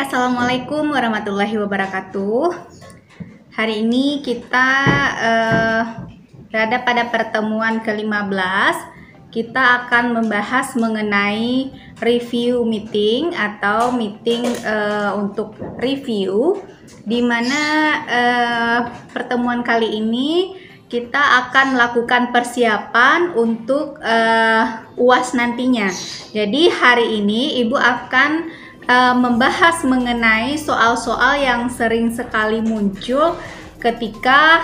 Assalamualaikum warahmatullahi wabarakatuh. Hari ini kita berada pada pertemuan ke-15. Kita akan membahas mengenai review meeting atau meeting untuk review, di mana pertemuan kali ini kita akan melakukan persiapan untuk UAS nantinya. Jadi hari ini Ibu akan membahas mengenai soal-soal yang sering sekali muncul ketika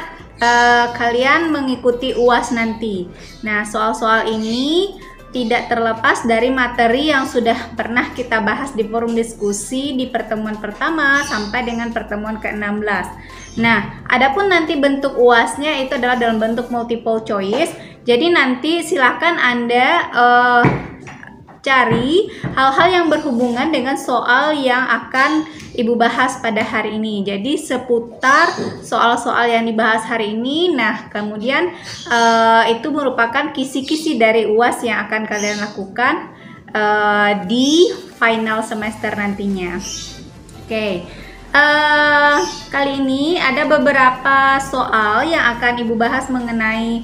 kalian mengikuti UAS nanti. Nah, soal-soal ini tidak terlepas dari materi yang sudah pernah kita bahas di forum diskusi di pertemuan pertama sampai dengan pertemuan ke-16. Nah, adapun nanti bentuk UAS-nya itu adalah dalam bentuk multiple choice. Jadi nanti silakan Anda cari hal-hal yang berhubungan dengan soal yang akan Ibu bahas pada hari ini. Jadi seputar soal-soal yang dibahas hari ini. Nah, kemudian itu merupakan kisi-kisi dari UAS yang akan kalian lakukan di final semester nantinya. Oke. Kali ini ada beberapa soal yang akan Ibu bahas mengenai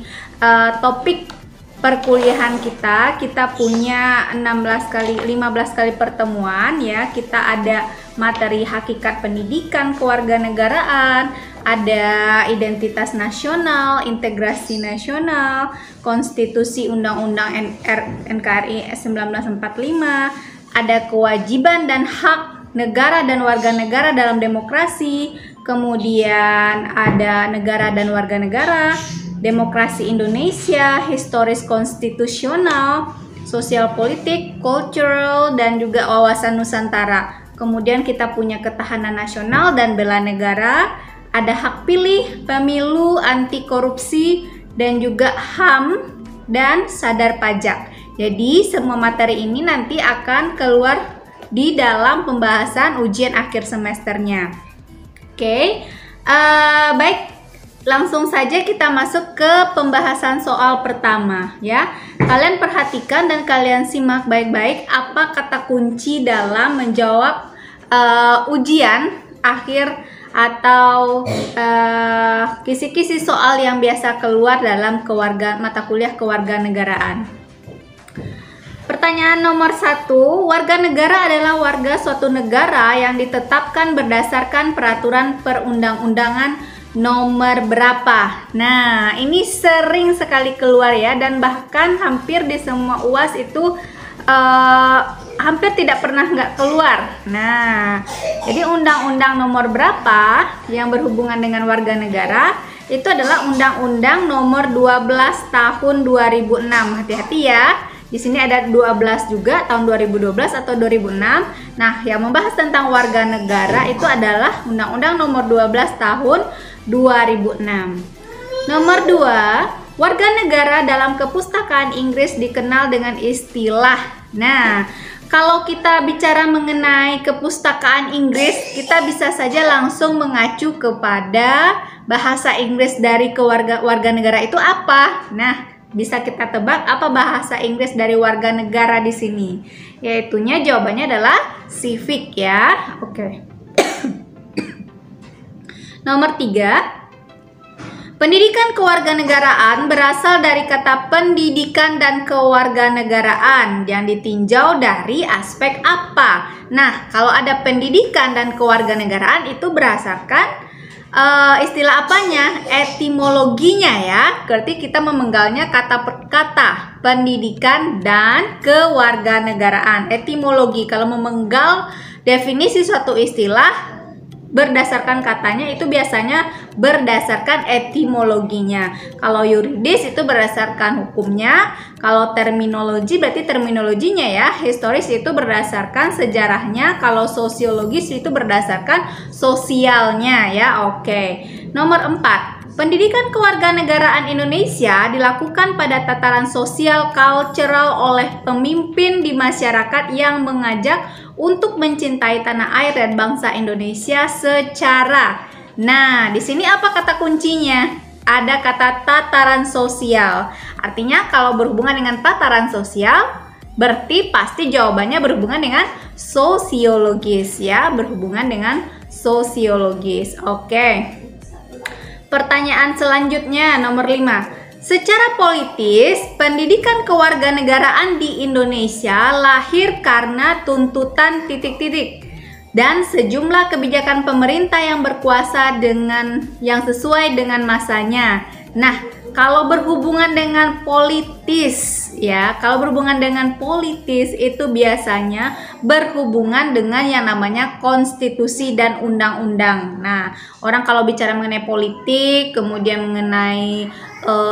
topik perkuliahan kita. Kita punya 15 kali pertemuan ya. Kita ada materi hakikat pendidikan kewarganegaraan, ada identitas nasional, integrasi nasional, konstitusi undang-undang NKRI 1945, ada kewajiban dan hak negara dan warga negara dalam demokrasi, kemudian ada negara dan warga negara, demokrasi Indonesia, historis konstitusional, sosial politik, cultural, dan juga wawasan Nusantara. Kemudian kita punya ketahanan nasional dan bela negara, ada hak pilih, pemilu, anti korupsi, dan juga HAM dan sadar pajak. Jadi semua materi ini nanti akan keluar di dalam pembahasan ujian akhir semesternya. Oke, baik. Langsung saja kita masuk ke pembahasan soal pertama ya. Kalian perhatikan dan kalian simak baik-baik apa kata kunci dalam menjawab ujian akhir atau kisi-kisi soal yang biasa keluar dalam mata kuliah kewarganegaraan. Pertanyaan nomor 1, warga negara adalah warga suatu negara yang ditetapkan berdasarkan peraturan perundang-undangan nomor berapa. Nah, ini sering sekali keluar ya, dan bahkan hampir di semua UAS itu hampir tidak pernah nggak keluar. Nah, jadi undang-undang nomor berapa yang berhubungan dengan warga negara itu adalah Undang-Undang nomor 12 tahun 2006. Hati-hati ya. Di sini ada 12 juga, tahun 2012 atau 2006. Nah, yang membahas tentang warga negara itu adalah Undang-Undang nomor 12 tahun 2006. Nomor 2, warga negara dalam kepustakaan Inggris dikenal dengan istilah. Nah, kalau kita bicara mengenai kepustakaan Inggris, kita bisa saja langsung mengacu kepada bahasa Inggris dari warga negara itu apa. Nah, bisa kita tebak apa bahasa Inggris dari warga negara di sini? Yaitunya jawabannya adalah civic ya. Oke. Nomor 3, pendidikan kewarganegaraan berasal dari kata pendidikan dan kewarganegaraan yang ditinjau dari aspek apa? Nah, kalau ada pendidikan dan kewarganegaraan itu berdasarkan istilah apanya? Etimologinya ya. Berarti kita memenggalnya kata per kata, pendidikan dan kewarganegaraan. Etimologi, kalau memenggal definisi suatu istilah berdasarkan katanya itu biasanya berdasarkan etimologinya. Kalau yuridis itu berdasarkan hukumnya, kalau terminologi berarti terminologinya ya. Historis itu berdasarkan sejarahnya, kalau sosiologis itu berdasarkan sosialnya ya. Oke. Nomor 4, pendidikan kewarganegaraan Indonesia dilakukan pada tataran sosial cultural oleh pemimpin di masyarakat yang mengajak untuk mencintai tanah air dan bangsa Indonesia secara. Nah, di sini apa kata kuncinya? Ada kata tataran sosial. Artinya kalau berhubungan dengan tataran sosial, Berarti pasti jawabannya berhubungan dengan sosiologis ya, berhubungan dengan sosiologis. Oke. Pertanyaan selanjutnya nomor 5. Secara politis, pendidikan kewarganegaraan di Indonesia lahir karena tuntutan titik-titik dan sejumlah kebijakan pemerintah yang berkuasa yang sesuai dengan masanya. Nah, kalau berhubungan dengan politis ya, kalau berhubungan dengan politis itu biasanya berhubungan dengan yang namanya konstitusi dan undang-undang. Nah, orang kalau bicara mengenai politik, kemudian mengenai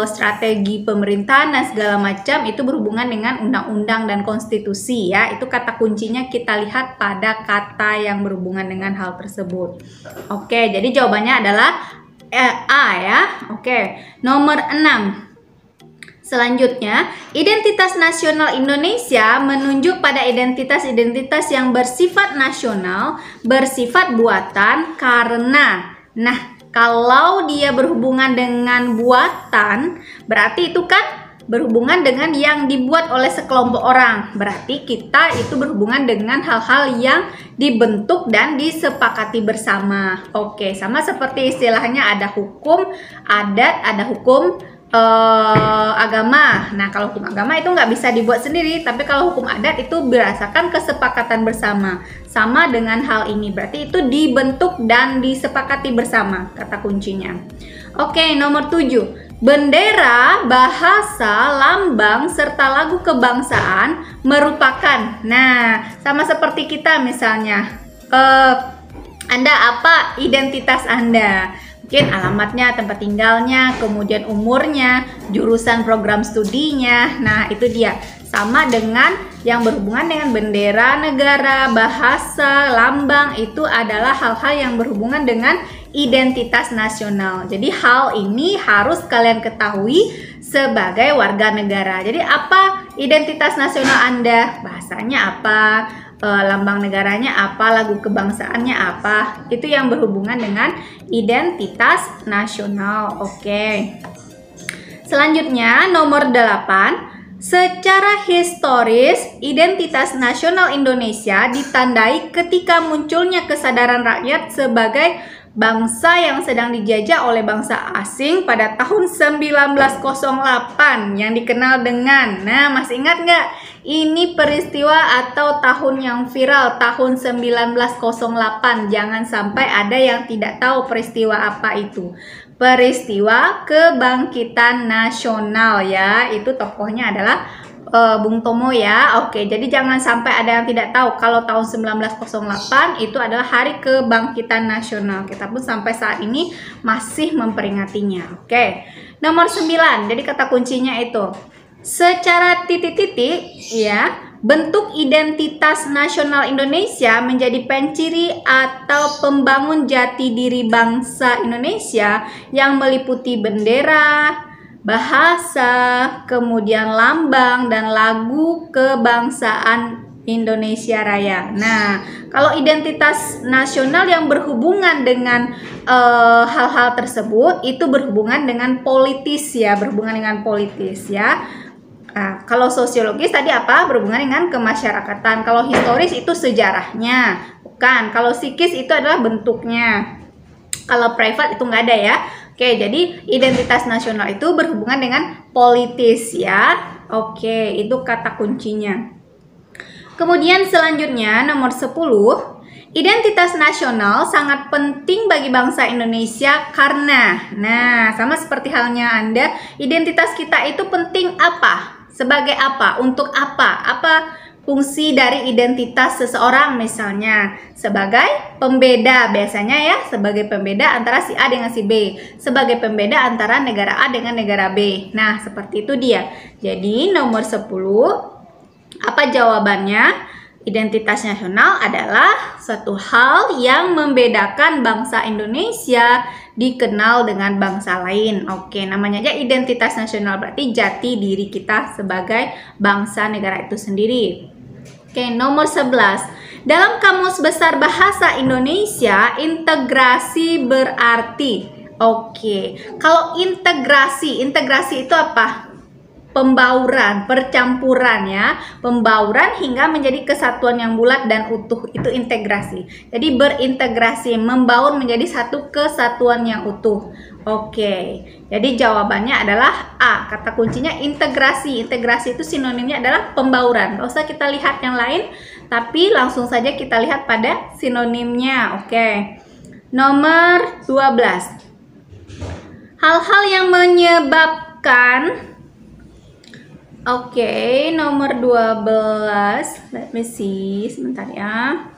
strategi pemerintahan dan segala macam, itu berhubungan dengan undang-undang dan konstitusi ya. Itu kata kuncinya kita lihat pada kata yang berhubungan dengan hal tersebut. Oke, jadi jawabannya adalah A ya. Oke, nomor 6. Selanjutnya, identitas nasional Indonesia menunjuk pada identitas-identitas yang bersifat nasional, bersifat buatan karena. Nah, kalau dia berhubungan dengan buatan, berarti itu kan berhubungan dengan yang dibuat oleh sekelompok orang. Berarti kita itu berhubungan dengan hal-hal yang dibentuk dan disepakati bersama. Oke, sama seperti istilahnya ada hukum adat, ada hukum agama. Nah, kalau hukum agama itu nggak bisa dibuat sendiri, tapi kalau hukum adat itu berdasarkan kesepakatan bersama. Sama dengan hal ini, berarti itu dibentuk dan disepakati bersama, kata kuncinya. Oke, nomor 7. Bendera, bahasa, lambang, serta lagu kebangsaan merupakan. Nah, sama seperti kita misalnya. Anda apa identitas Anda? Mungkin alamatnya, tempat tinggalnya, kemudian umurnya, jurusan program studinya. Nah, itu dia. Sama dengan yang berhubungan dengan bendera negara, bahasa, lambang, itu adalah hal-hal yang berhubungan dengan identitas nasional. Jadi hal ini harus kalian ketahui sebagai warga negara. Jadi apa identitas nasional Anda? Bahasanya apa? Lambang negaranya apa, lagu kebangsaannya apa, itu yang berhubungan dengan identitas nasional. Oke. Selanjutnya nomor 8. Secara historis, identitas nasional Indonesia ditandai ketika munculnya kesadaran rakyat sebagai bangsa yang sedang dijajah oleh bangsa asing pada tahun 1908 yang dikenal dengan, nah masih ingat nggak? Ini peristiwa atau tahun yang viral, tahun 1908. Jangan sampai ada yang tidak tahu peristiwa apa itu. Peristiwa Kebangkitan Nasional ya, itu tokohnya adalah Bung Tomo ya. Oke, jadi jangan sampai ada yang tidak tahu kalau tahun 1908 itu adalah Hari Kebangkitan Nasional. Kita pun sampai saat ini masih memperingatinya. Oke. Nomor 9. Jadi kata kuncinya itu secara titik-titik ya, bentuk identitas nasional Indonesia menjadi penciri atau pembangun jati diri bangsa Indonesia yang meliputi bendera, bahasa, kemudian lambang dan lagu kebangsaan Indonesia Raya. Nah, kalau identitas nasional yang berhubungan dengan hal-hal tersebut itu berhubungan dengan politis ya, berhubungan dengan politis ya. Nah, kalau sosiologis tadi apa? Berhubungan dengan kemasyarakatan. Kalau historis itu sejarahnya, bukan. Kalau psikis itu adalah bentuknya. Kalau private itu nggak ada ya. Oke, jadi identitas nasional itu berhubungan dengan politis ya. Oke, itu kata kuncinya. Kemudian selanjutnya nomor 10. Identitas nasional sangat penting bagi bangsa Indonesia karena, nah sama seperti halnya Anda, identitas kita itu penting apa? Sebagai apa? Untuk apa? Apa fungsi dari identitas seseorang misalnya? Sebagai pembeda biasanya ya, sebagai pembeda antara si A dengan si B, sebagai pembeda antara negara A dengan negara B. Nah, seperti itu dia. Jadi nomor 10, apa jawabannya? Identitas nasional adalah suatu hal yang membedakan bangsa Indonesia dikenal dengan bangsa lain. Oke, namanya aja identitas nasional, berarti jati diri kita sebagai bangsa negara itu sendiri. Oke, nomor 11. Dalam Kamus Besar Bahasa Indonesia, integrasi berarti. Oke, kalau integrasi itu apa? pembauran, percampuran ya, pembauran hingga menjadi kesatuan yang bulat dan utuh, itu integrasi. Jadi berintegrasi, membaur menjadi satu kesatuan yang utuh. Oke, jadi jawabannya adalah A. Kata kuncinya integrasi. Integrasi itu sinonimnya adalah pembauran. Gak usah kita lihat yang lain, tapi langsung saja kita lihat pada sinonimnya. Oke, nomor 12. Hal-hal yang menyebabkan. Oke, nomor 12. Let me see, sebentar ya.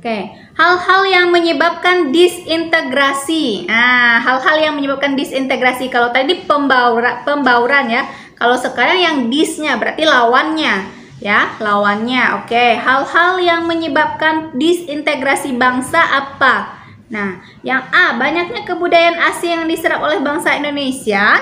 Oke, hal-hal yang menyebabkan disintegrasi. Nah, hal-hal yang menyebabkan disintegrasi. Kalau tadi pembauran ya. Kalau sekarang yang disnya berarti lawannya ya, lawannya. Oke, hal-hal yang menyebabkan disintegrasi bangsa apa? Nah, yang A, banyaknya kebudayaan asing yang diserap oleh bangsa Indonesia.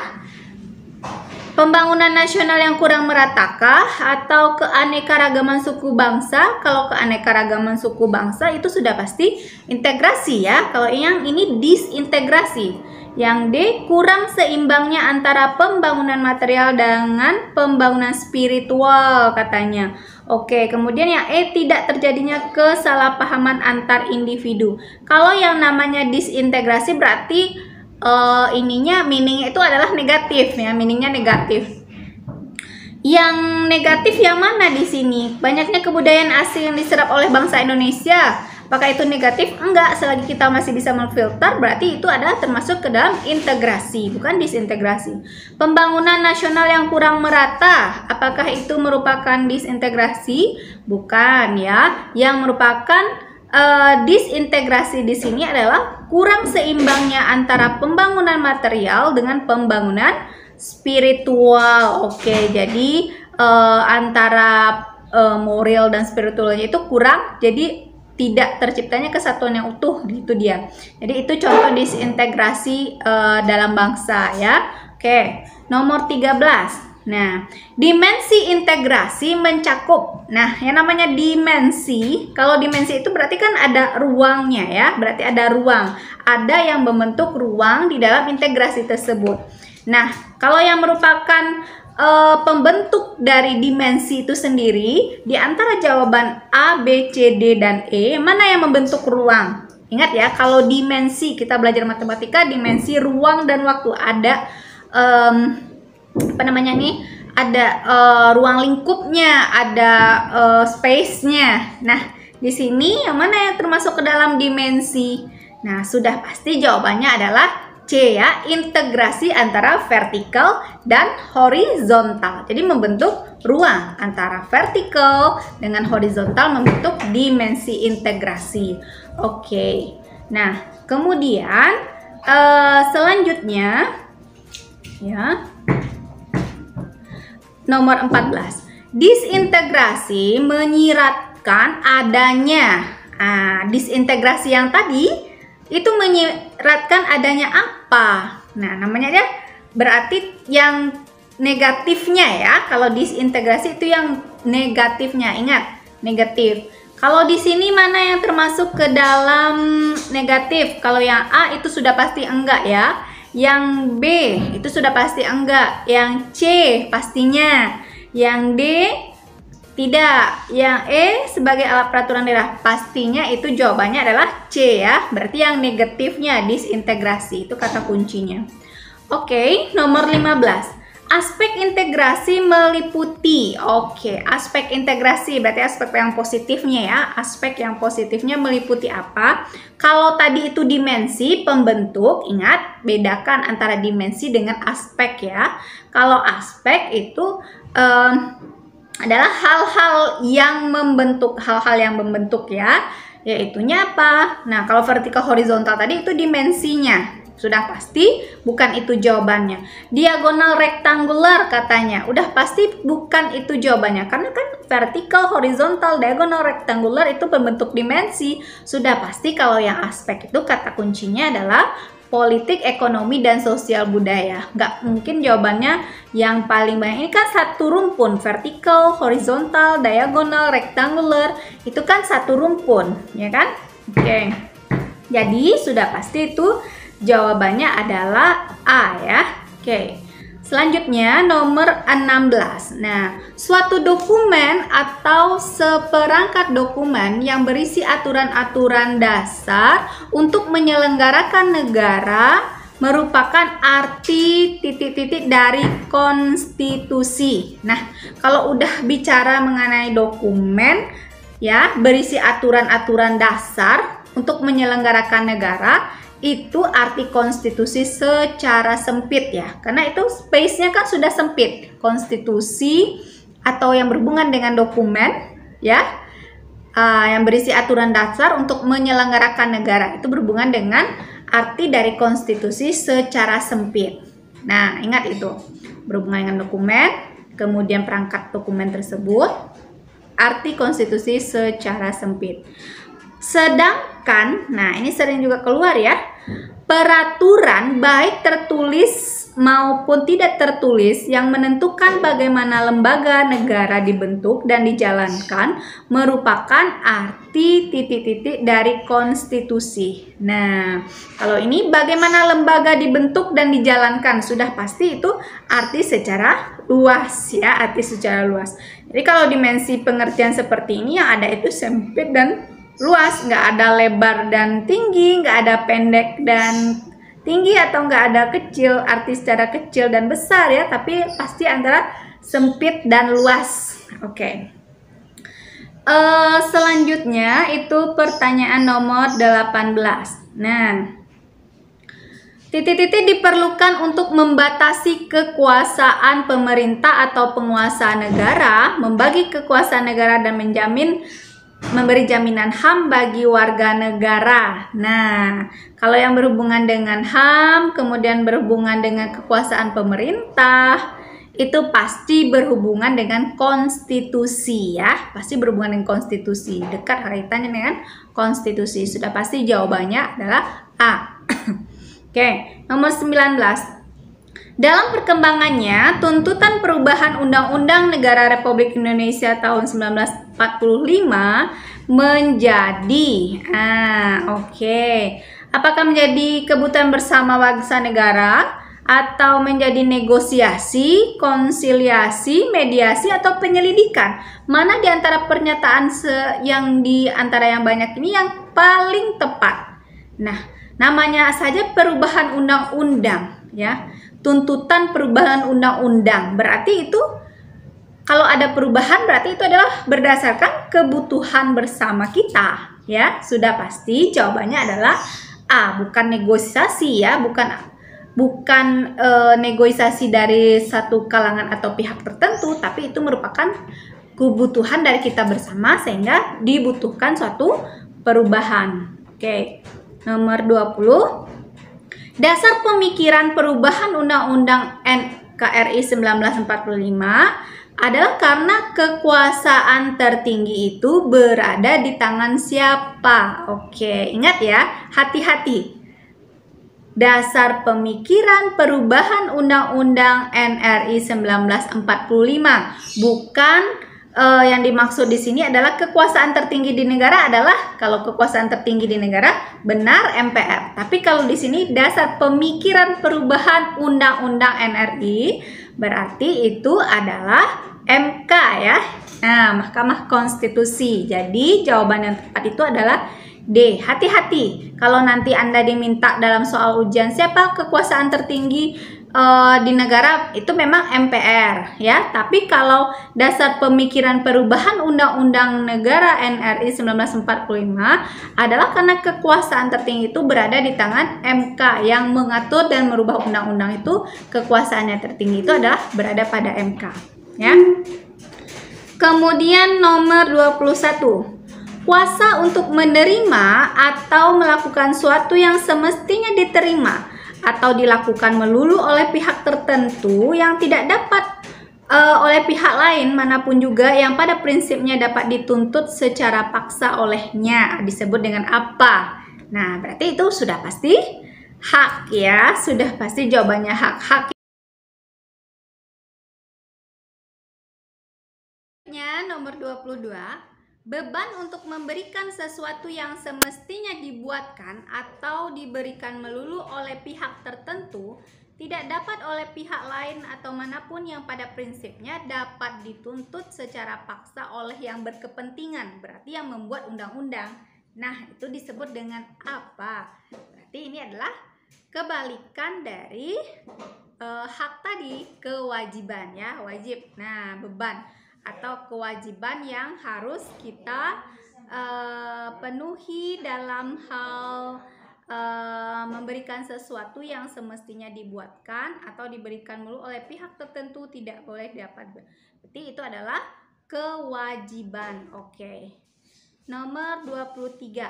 Pembangunan nasional yang kurang meratakah, atau keanekaragaman suku bangsa? Kalau keanekaragaman suku bangsa itu sudah pasti integrasi ya. Kalau yang ini disintegrasi. Yang D, kurang seimbangnya antara pembangunan material dengan pembangunan spiritual katanya. Oke, kemudian yang E, tidak terjadinya kesalahpahaman antar individu. Kalau yang namanya disintegrasi berarti meaningnya itu adalah negatif ya, meaningnya negatif. Yang negatif yang mana di sini? Banyaknya kebudayaan asing yang diserap oleh bangsa Indonesia. Apakah itu negatif? Enggak, selagi kita masih bisa memfilter berarti itu adalah termasuk ke dalam integrasi, bukan disintegrasi. Pembangunan nasional yang kurang merata, apakah itu merupakan disintegrasi? Bukan ya. Yang merupakan disintegrasi di sini adalah kurang seimbangnya antara pembangunan material dengan pembangunan spiritual. Oke, jadi antara moral dan spiritualnya itu kurang, jadi tidak terciptanya kesatuan yang utuh, gitu dia. Jadi itu contoh disintegrasi dalam bangsa ya. Oke, nomor 13. Nah, dimensi integrasi mencakup. Nah, yang namanya dimensi, kalau dimensi itu berarti kan ada ruangnya ya, berarti ada ruang. Ada yang membentuk ruang di dalam integrasi tersebut. Nah, kalau yang merupakan pembentuk dari dimensi itu sendiri, di antara jawaban A, B, C, D, dan E, mana yang membentuk ruang? Ingat ya, kalau dimensi, kita belajar matematika, dimensi ruang dan waktu. Ada ada ruang lingkupnya, ada space-nya. Nah, di sini yang mana yang termasuk ke dalam dimensi? Nah, sudah pasti jawabannya adalah C ya, integrasi antara vertikal dan horizontal. Jadi membentuk ruang antara vertikal dengan horizontal, membentuk dimensi integrasi. Oke. Nah, kemudian selanjutnya ya, nomor 14. Disintegrasi menyiratkan adanya. Disintegrasi yang tadi itu menyiratkan adanya apa? Nah, namanya aja berarti yang negatifnya ya. Kalau disintegrasi itu yang negatifnya. Ingat, negatif. Kalau di sini mana yang termasuk ke dalam negatif? Kalau yang A itu sudah pasti enggak ya. Yang B itu sudah pasti enggak. Yang C pastinya. Yang D tidak. Yang E sebagai alat peraturan daerah, pastinya itu jawabannya adalah C ya. Berarti yang negatifnya disintegrasi, itu kata kuncinya. Oke, nomor 15. Aspek integrasi meliputi. Oke, aspek integrasi berarti aspek yang positifnya ya. Aspek yang positifnya meliputi apa? Kalau tadi itu dimensi pembentuk, ingat bedakan antara dimensi dengan aspek ya. Kalau aspek itu adalah hal-hal yang membentuk, ya, yaitunya apa? Nah, kalau vertikal horizontal tadi itu dimensinya. Sudah pasti bukan itu jawabannya. Diagonal rektangular katanya. Udah pasti bukan itu jawabannya. Karena kan vertikal, horizontal, diagonal rektangular itu pembentuk dimensi. Sudah pasti kalau yang aspek itu kata kuncinya adalah politik, ekonomi, dan sosial budaya. Nggak mungkin jawabannya yang paling banyak. Ini kan satu rumpun. Vertikal, horizontal, diagonal, rektangular. Itu kan satu rumpun. Ya kan? Oke. Jadi sudah pasti itu jawabannya adalah A ya. Oke. Selanjutnya nomor 16. Nah, suatu dokumen atau seperangkat dokumen yang berisi aturan-aturan dasar untuk menyelenggarakan negara merupakan arti titik-titik dari konstitusi. Nah, kalau udah bicara mengenai dokumen ya, berisi aturan-aturan dasar untuk menyelenggarakan negara, itu arti konstitusi secara sempit ya, karena itu space-nya kan sudah sempit. Konstitusi atau yang berhubungan dengan dokumen ya, yang berisi aturan dasar untuk menyelenggarakan negara, itu berhubungan dengan arti dari konstitusi secara sempit. Nah, ingat itu, berhubungan dengan dokumen, kemudian perangkat dokumen tersebut, arti konstitusi secara sempit. Sedangkan, nah ini sering juga keluar ya, peraturan baik tertulis maupun tidak tertulis yang menentukan bagaimana lembaga negara dibentuk dan dijalankan merupakan arti titik-titik dari konstitusi. Nah, kalau ini bagaimana lembaga dibentuk dan dijalankan, sudah pasti itu arti secara luas ya, arti secara luas. Jadi kalau dimensi pengertian seperti ini yang ada itu sempit dan luas, nggak ada lebar dan tinggi, nggak ada pendek dan tinggi, atau nggak ada kecil, arti secara kecil dan besar ya, tapi pasti antara sempit dan luas. Oke. Selanjutnya itu pertanyaan nomor 18. Nah, titik-titik diperlukan untuk membatasi kekuasaan pemerintah atau penguasa negara, membagi kekuasaan negara dan memberi jaminan HAM bagi warga negara. Nah, kalau yang berhubungan dengan HAM, kemudian berhubungan dengan kekuasaan pemerintah, itu pasti berhubungan dengan konstitusi ya, pasti berhubungan dengan konstitusi, dekat kaitannya dengan konstitusi. Sudah pasti jawabannya adalah A. Oke, nomor 19. Dalam perkembangannya, tuntutan perubahan Undang-Undang Negara Republik Indonesia tahun 1945 menjadi, apakah menjadi kebutuhan bersama bangsa negara, atau menjadi negosiasi, konsiliasi, mediasi, atau penyelidikan? Mana di antara pernyataan yang di antara yang banyak ini yang paling tepat? Nah, namanya saja perubahan undang-undang ya. Tuntutan perubahan undang-undang, berarti itu kalau ada perubahan berarti itu adalah berdasarkan kebutuhan bersama kita ya. Sudah pasti jawabannya adalah A, bukan negosiasi ya, bukan negosiasi dari satu kalangan atau pihak tertentu, tapi itu merupakan kebutuhan dari kita bersama sehingga dibutuhkan suatu perubahan. Oke, nomor 20. Dasar pemikiran perubahan Undang-Undang NKRI 1945 adalah karena kekuasaan tertinggi itu berada di tangan siapa? Oke, ingat ya, hati-hati. Dasar pemikiran perubahan Undang-Undang NRI 1945, bukan yang dimaksud di sini adalah kekuasaan tertinggi di negara adalah, kalau kekuasaan tertinggi di negara benar MPR. Tapi kalau di sini dasar pemikiran perubahan Undang-Undang NRI berarti itu adalah MK ya. Nah, Mahkamah Konstitusi. Jadi jawaban yang tepat itu adalah D. Hati-hati kalau nanti Anda diminta dalam soal ujian siapa kekuasaan tertinggi di negara, itu memang MPR ya. Tapi kalau dasar pemikiran perubahan Undang-Undang Negara NRI 1945 adalah karena kekuasaan tertinggi itu berada di tangan MK yang mengatur dan merubah undang-undang, itu kekuasaannya tertinggi itu adalah berada pada MK ya. Kemudian nomor 21. Kuasa untuk menerima atau melakukan suatu yang semestinya diterima atau dilakukan melulu oleh pihak tertentu yang tidak dapat oleh pihak lain manapun juga yang pada prinsipnya dapat dituntut secara paksa olehnya, disebut dengan apa? Nah, berarti itu sudah pasti hak ya, sudah pasti jawabannya hak-hak. Nomor 22. Beban untuk memberikan sesuatu yang semestinya dibuatkan atau diberikan melulu oleh pihak tertentu tidak dapat oleh pihak lain atau manapun yang pada prinsipnya dapat dituntut secara paksa oleh yang berkepentingan, berarti yang membuat undang-undang. Nah, itu disebut dengan apa? Berarti ini adalah kebalikan dari hak tadi, kewajiban ya, wajib. Nah, beban atau kewajiban yang harus kita penuhi dalam hal memberikan sesuatu yang semestinya dibuatkan atau diberikan mulu oleh pihak tertentu, tidak boleh dapat. Berarti itu adalah kewajiban. Oke. Nomor 23.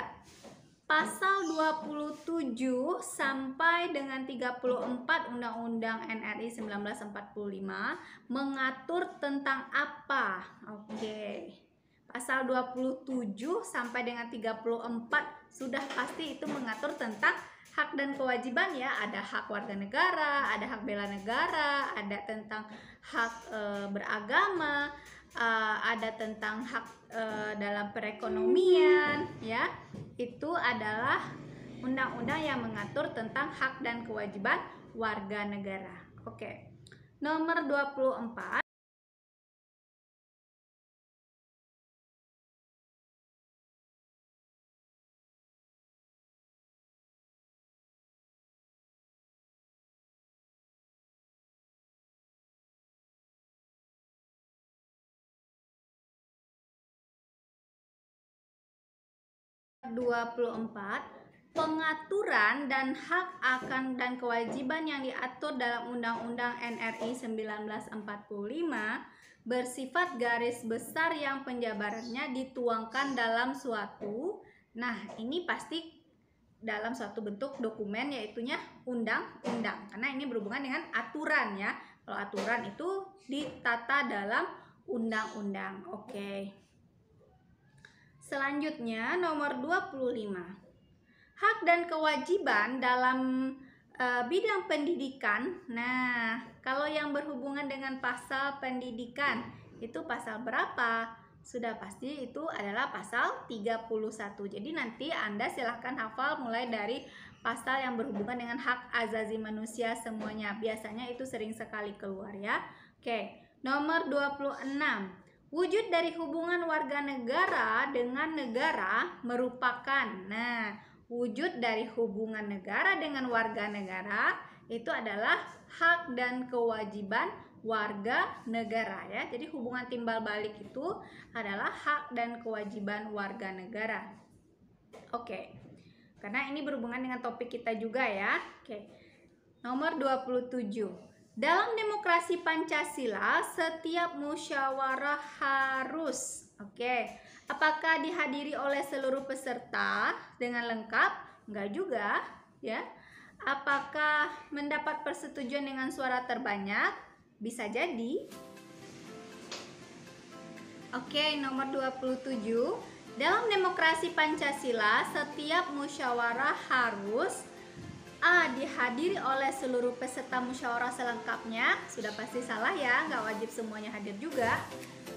Pasal 27 sampai dengan 34 Undang-Undang NRI 1945 mengatur tentang apa? Oke. Pasal 27 sampai dengan 34 sudah pasti itu mengatur tentang hak dan kewajiban ya. Ada hak warga negara, ada hak bela negara, ada tentang hak beragama, ada tentang hak dalam perekonomian ya. Itu adalah undang-undang yang mengatur tentang hak dan kewajiban warga negara. Oke. Nomor 24. Pengaturan dan hak akan dan kewajiban yang diatur dalam Undang-Undang NRI 1945 bersifat garis besar yang penjabarannya dituangkan dalam suatu, nah ini pasti dalam suatu bentuk dokumen, yaitunya undang-undang, karena ini berhubungan dengan aturan ya. Kalau aturan itu ditata dalam undang-undang. Oke. Selanjutnya nomor 25. Hak dan kewajiban dalam bidang pendidikan. Nah, kalau yang berhubungan dengan pasal pendidikan itu pasal berapa? Sudah pasti itu adalah pasal 31. Jadi nanti Anda silahkan hafal mulai dari pasal yang berhubungan dengan hak asasi manusia semuanya. Biasanya itu sering sekali keluar ya. Oke, nomor 26. Wujud dari hubungan warga negara dengan negara merupakan, nah, wujud dari hubungan negara dengan warga negara itu adalah hak dan kewajiban warga negara ya. Jadi hubungan timbal balik itu adalah hak dan kewajiban warga negara. Oke. Karena ini berhubungan dengan topik kita juga ya. Oke. Nomor 27. Dalam demokrasi Pancasila, setiap musyawarah harus, apakah dihadiri oleh seluruh peserta dengan lengkap? Enggak juga, ya. Apakah mendapat persetujuan dengan suara terbanyak? Bisa jadi. Nomor 27. Dalam demokrasi Pancasila, setiap musyawarah harus A. Dihadiri oleh seluruh peserta musyawarah selengkapnya. Sudah pasti salah ya, nggak wajib semuanya hadir juga.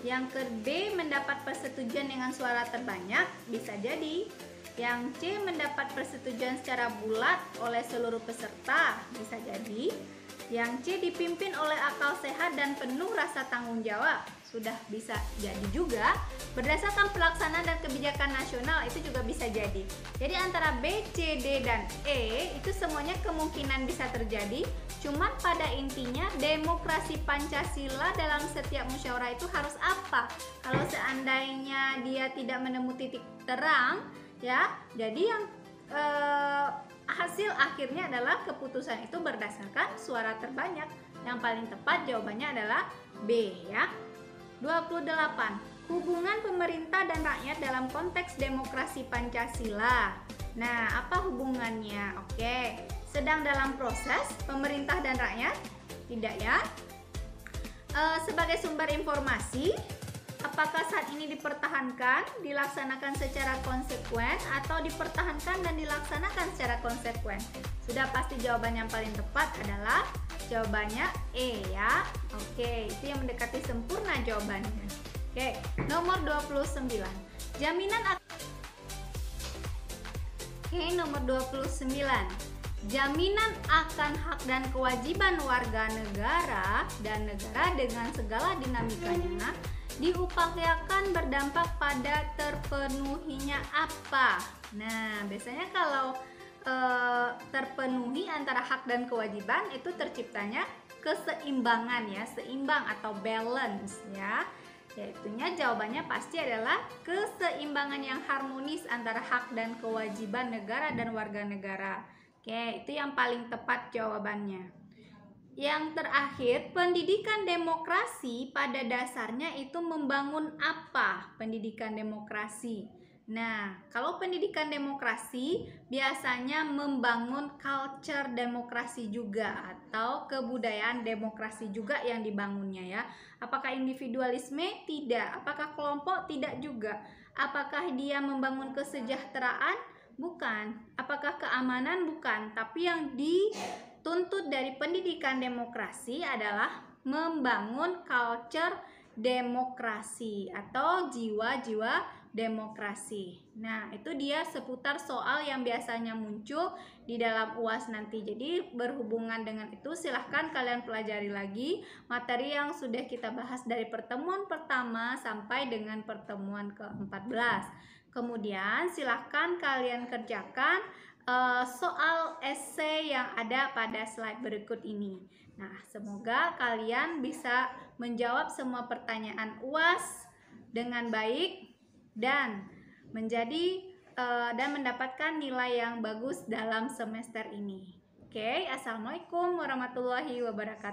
Yang ke B. Mendapat persetujuan dengan suara terbanyak. Bisa jadi. Yang C. Mendapat persetujuan secara bulat oleh seluruh peserta. Bisa jadi. Yang C. Dipimpin oleh akal sehat dan penuh rasa tanggung jawab. Sudah bisa jadi juga. Berdasarkan pelaksanaan dan kebijakan nasional itu juga bisa jadi. Jadi antara B, C, D, dan E itu semuanya kemungkinan bisa terjadi. Cuman pada intinya demokrasi Pancasila dalam setiap musyawarah itu harus apa? Kalau seandainya dia tidak menemukan titik terang, ya, jadi yang hasil akhirnya adalah keputusan itu berdasarkan suara terbanyak. Yang paling tepat jawabannya adalah B ya. 28. Hubungan pemerintah dan rakyat dalam konteks demokrasi Pancasila. Nah, apa hubungannya? Sedang dalam proses pemerintah dan rakyat? Tidak ya. Sebagai sumber informasi, apakah saat ini dipertahankan, dilaksanakan secara konsekuen, atau dipertahankan dan dilaksanakan secara konsekuen? Sudah pasti jawaban yang paling tepat adalah jawabannya E ya. Itu yang mendekati sempurna jawabannya. Nomor 29. Jaminan nomor 29. Jaminan akan hak dan kewajiban warga negara dan negara dengan segala dinamikanya diupayakan berdampak pada terpenuhinya apa. Nah, biasanya kalau terpenuhi antara hak dan kewajiban itu terciptanya keseimbangan ya, seimbang atau balance ya. Yaitunya jawabannya pasti adalah keseimbangan yang harmonis antara hak dan kewajiban negara dan warga negara. Oke, itu yang paling tepat jawabannya. Yang terakhir, pendidikan demokrasi pada dasarnya itu membangun apa? Pendidikan demokrasi. Nah, kalau pendidikan demokrasi biasanya membangun culture demokrasi juga atau kebudayaan demokrasi juga yang dibangunnya ya. Apakah individualisme? Tidak. Apakah kelompok? Tidak juga. Apakah dia membangun kesejahteraan? Bukan. Apakah keamanan? Bukan. Tapi yang dituntut dari pendidikan demokrasi adalah membangun culture demokrasi atau jiwa-jiwa demokrasi. Nah, itu dia seputar soal yang biasanya muncul di dalam UAS nanti. Jadi, berhubungan dengan itu silahkan kalian pelajari lagi materi yang sudah kita bahas dari pertemuan pertama sampai dengan pertemuan ke-14. Kemudian silahkan kalian kerjakan soal esai yang ada pada slide berikut ini. Nah, semoga kalian bisa menjawab semua pertanyaan UAS dengan baik dan mendapatkan nilai yang bagus dalam semester ini. Oke, assalamualaikum warahmatullahi wabarakatuh.